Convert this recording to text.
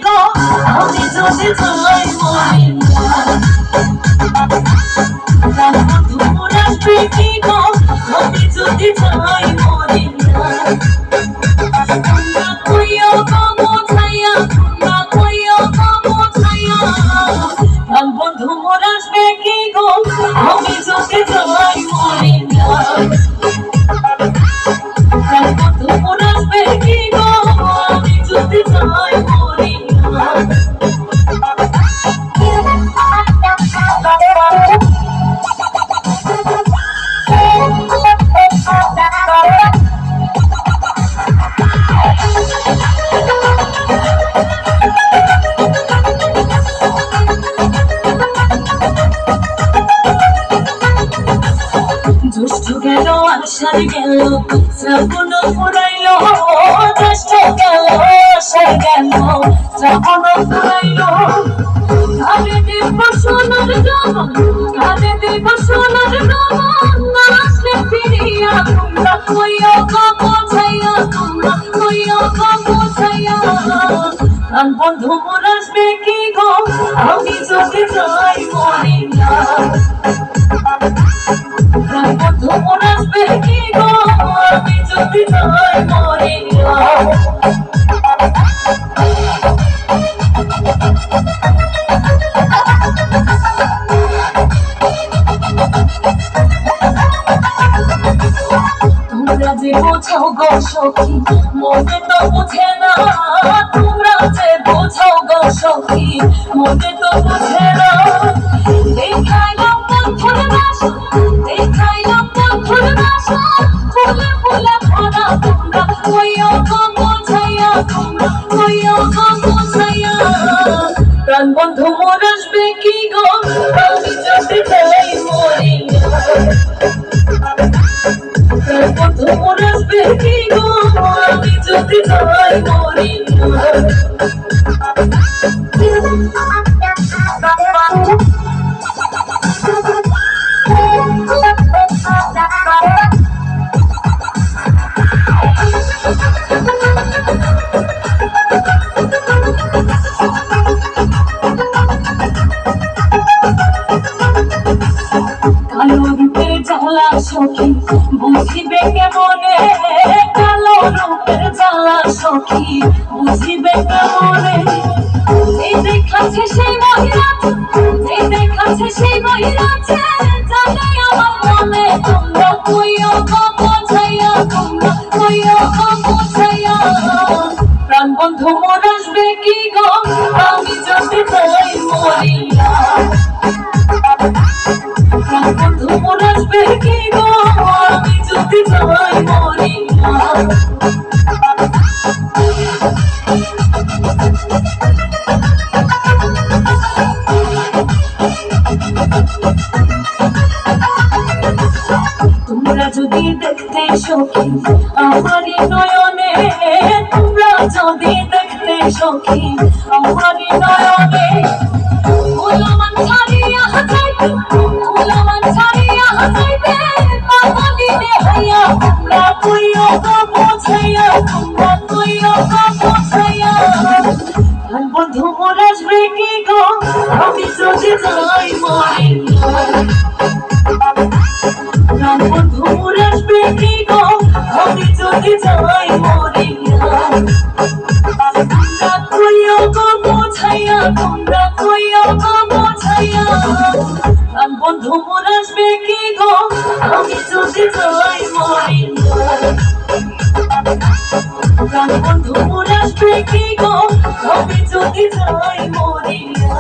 গো আমি যদি যাই মরিয়া প্রাণ বন্ধু মোর আসবে কি গো আমি যদি যাই মরিয়া তোমরা কইও গো মোছাইয়া তোমরা কইও গো মোছাইয়া প্রাণ বন্ধু মোর আসবে কি গো আমি যদি যাই মরিয়া প্রাণ বন্ধু মোর আসবে কি গো আমি যদি যাই মরিয়া জ্যৈষ্ঠ গেল আষাঢ় গেল শ্রাবণ ফুরাইল জ্যৈষ্ঠ গেল আষাঢ় গেল শ্রাবণ ফুরাইল কালে দেব সোনার দামন কালে দেব সোনার দামন না আসলে ফিরিয়া তোমরা কইও গো মোছাইয়া তোমরা কইও গো মোছাইয়া প্রাণ বন্ধু মোর আসবে কি গো আমি যদি যাই মরিয়া প্রাণ বন্ধু মোর আসবে কি গো আমি যদি যাই মরিয়া তোমরা যে বোঝাও গো সখী মনে তো বুঝে না তোমরা যে বোঝাও গো সখী মনে তো বুঝে না দেখাইলাম বন্ধুর বাসা দেখাইলাম বন্ধুর বাসা ফুলে ফুলে ভরা তোমরা কইও গো মোছাইয়া তোমরা কইও গো মোছাইয়া প্রাণ বন্ধু মোর আসবে কি গো আমি যদি যাই মরিয়া প্রাণ বন্ধু মোর আসবে কি গো আমি যদি যাই মরিয়া কালো রূপের জ্বালা সখী বুঝিবে কেমনে কালো রূপের জ্বালা সখী বুঝিবে কেমনে এই দেখাচ্ছে সেই মহিলাছে এই দেখাচ্ছে সেই মহিলাছে জানে আমার মনে তোমরা কইও গো মোছাইয়া তোমরা কইও গো মোছাইয়া প্রাণ বন্ধু মোর আসবে কি গো আমি যদি যাই মরিয়া প্রাণ বন্ধু মোর আসবে কি গো আমি যদি যাই মরিয়া তোমরা যদি দেখতে সখী আমারই নয়নে তোমরা যদি দেখতে সখী আমারই নয়নে গোলামান ছাড়িয়া যাইতে গোলামান ছাড়িয়া যাইতে পাগলিনে হইয়া তোমরা কইও গো মোছাইয়া তোমরা কইও গো মোছাইয়া প্রাণ বন্ধু মোর আসবে কি গো আমি যদি যাই মরিয়া প্রাণ বন্ধু মোর আসবে কি গো আমি যদি যাই মরিয়া তোমরা কইও গো মোছাইয়া তোমরা কইও গো মোছাইয়া প্রাণ বন্ধু মোর আসবে কি গো আমি যদি যাই মরিয়া প্রাণ বন্ধু মোর আসবে কি গো আমি যদি যাই মরিয়া